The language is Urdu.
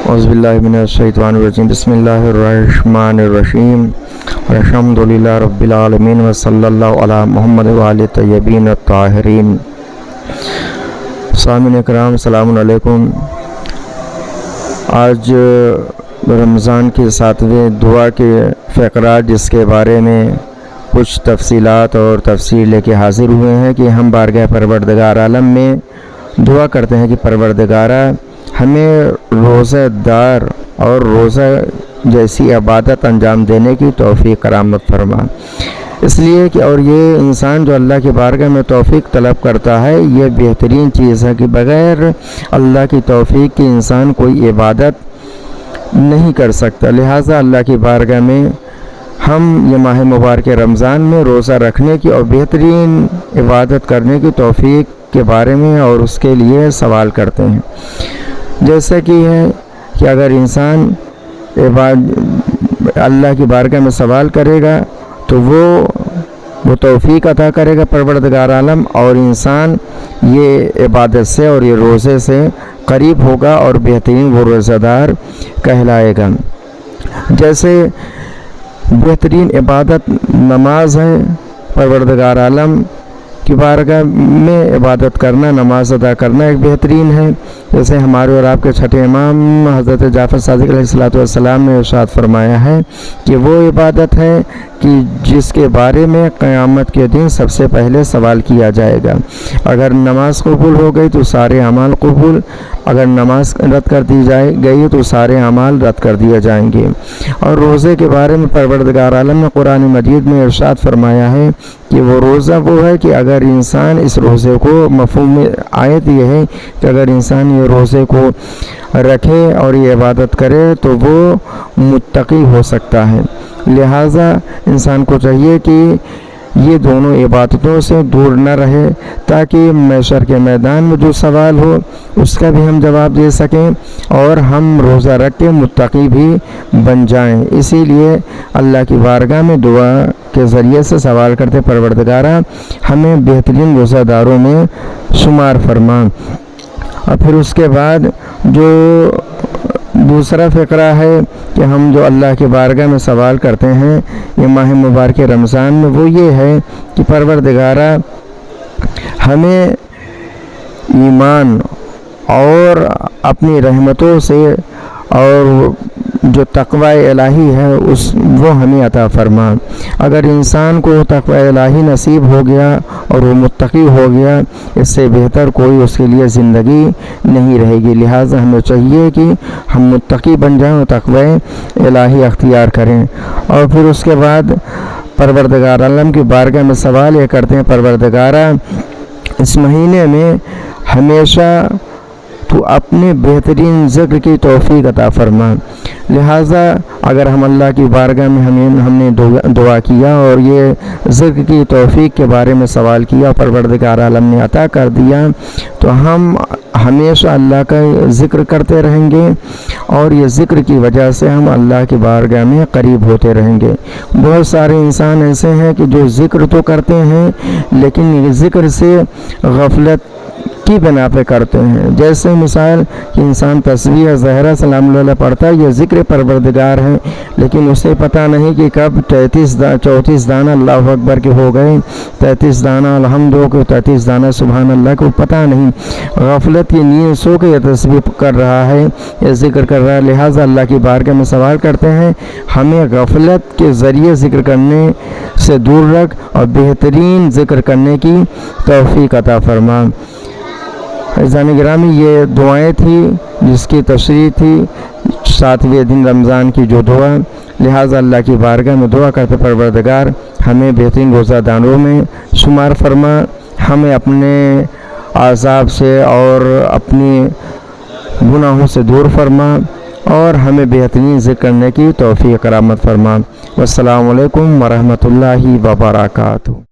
اعوذ باللہ من الشیطان الرجیم بسم اللہ الرحمن الرحیم الحمدللہ رب العالمین وصلی اللہ علی محمد وآلہ طیبین الطاہرین۔ سامعین اکرام السلام علیکم۔ آج رمضان کے 7ویں دعا کے فقرات جس کے بارے میں کچھ تفصیلات اور تفسیر لے کے حاضر ہوئے ہیں کہ ہم بارگاہ پروردگار عالم میں دعا کرتے ہیں کہ پروردگارہ ہمیں روزہ دار اور روزہ جیسی عبادت انجام دینے کی توفیق کرامت فرما۔ اس لیے کہ اور یہ انسان جو اللہ کی بارگاہ میں توفیق طلب کرتا ہے یہ بہترین چیز ہے کہ بغیر اللہ کی توفیق کے انسان کوئی عبادت نہیں کر سکتا۔ لہٰذا اللہ کی بارگاہ میں ہم یہ ماہ مبارک رمضان میں روزہ رکھنے کی اور بہترین عبادت کرنے کی توفیق کے بارے میں اور اس کے لیے سوال کرتے ہیں۔ جیسے کہ ہے کہ اگر انسان اللہ کی بارگاہ میں سوال کرے گا تو وہ توفیق عطا کرے گا پروردگار عالم، اور انسان یہ عبادت سے اور یہ روزے سے قریب ہوگا اور بہترین وہ روزہ دار کہلائے گا۔ جیسے بہترین عبادت نماز ہے، پروردگار عالم کی بارگاہ میں عبادت کرنا، نماز ادا کرنا ایک بہترین ہے۔ جیسے ہمارے اور آپ کے چھٹے امام حضرت جعفر صادق علیہ السلام نے ارشاد فرمایا ہے کہ وہ عبادت ہے کہ جس کے بارے میں قیامت کے دن سب سے پہلے سوال کیا جائے گا۔ اگر نماز قبول ہو گئی تو سارے اعمال قبول، اگر نماز رد کر دی گئی تو سارے اعمال رد کر دیے جائیں گے۔ اور روزے کے بارے میں پروردگار عالم نے قرآن مجید میں ارشاد فرمایا ہے کہ وہ روزہ وہ ہے کہ اگر انسان اس روزے کو، مفہوم آیت یہ ہے کہ اگر انسان یہ روزے کو رکھے اور یہ عبادت کرے تو وہ متقی ہو سکتا ہے۔ لہٰذا انسان کو چاہیے کہ یہ دونوں عبادتوں سے دور نہ رہے تاکہ محشر کے میدان میں جو سوال ہو اس کا بھی ہم جواب دے سکیں اور ہم روزہ رکھ کے متقی بھی بن جائیں۔ اسی لیے اللہ کی بارگاہ میں دعا کے ذریعے سے سوال کرتے پروردگارہ ہمیں بہترین روزہ داروں میں شمار فرما۔ اور پھر اس کے بعد جو دوسرا فقرہ ہے کہ ہم جو اللہ کے بارگاہ میں سوال کرتے ہیں یہ ماہ مبارک رمضان میں، وہ یہ ہے کہ پروردگارہ ہمیں ایمان اور اپنی رحمتوں سے اور جو تقوی الہی ہے وہ ہمیں عطا فرما۔ اگر انسان کو تقوی الہی نصیب ہو گیا اور وہ متقی ہو گیا، اس سے بہتر کوئی اس کے لیے زندگی نہیں رہے گی۔ لہٰذا ہمیں چاہیے کہ ہم متقی بن جائیں اور تقوی الہی اختیار کریں۔ اور پھر اس کے بعد پروردگار عالم کی بارگاہ میں سوال یہ کرتے ہیں پروردگارہ اس مہینے میں ہمیشہ تو اپنے بہترین ذکر کی توفیق عطا فرما۔ لہٰذا اگر ہم اللہ کی بارگاہ میں ہم نے دعا کیا اور یہ ذکر کی توفیق کے بارے میں سوال کیا، پروردگار عالم نے عطا کر دیا، تو ہم ہمیشہ اللہ کا ذکر کرتے رہیں گے اور یہ ذکر کی وجہ سے ہم اللہ کی بارگاہ میں قریب ہوتے رہیں گے۔ بہت سارے انسان ایسے ہیں کہ جو ذکر تو کرتے ہیں لیکن یہ ذکر سے غفلت کی بنا پہ کرتے ہیں۔ جیسے مثال کہ انسان تسبیح زہرا سلام اللہ پڑھتا ہے، یہ ذکر پروردگار ہے، لیکن اسے پتہ نہیں کہ کب 34 دانہ اللہ اکبر کے ہو گئے، 33 دانہ الحمد ہو کے 33 دانہ سبحان اللہ کو پتہ نہیں، غفلت کی نیند سو کے یہ تسبیح کر رہا ہے، یہ ذکر کر رہا ہے۔ لہٰذا اللہ کی بارگاہ میں سوال کرتے ہیں ہمیں غفلت کے ذریعے ذکر کرنے سے دور رکھ اور بہترین ذکر کرنے کی توفیق عطا فرما۔ عزیزان گرامی، یہ دعائیں تھیں جس کی تشریح تھی 7ویں دن رمضان کی جو دعا۔ لہٰذا اللہ کی بارگاہ میں دعا کرتے پروردگار ہمیں بہترین روزہ داروں میں شمار فرما، ہمیں اپنے عذاب سے اور اپنی گناہوں سے دور فرما اور ہمیں بہترین ذکر کرنے کی توفیق کرامت فرما۔ والسلام علیکم ورحمۃ اللہ وبرکاتہ۔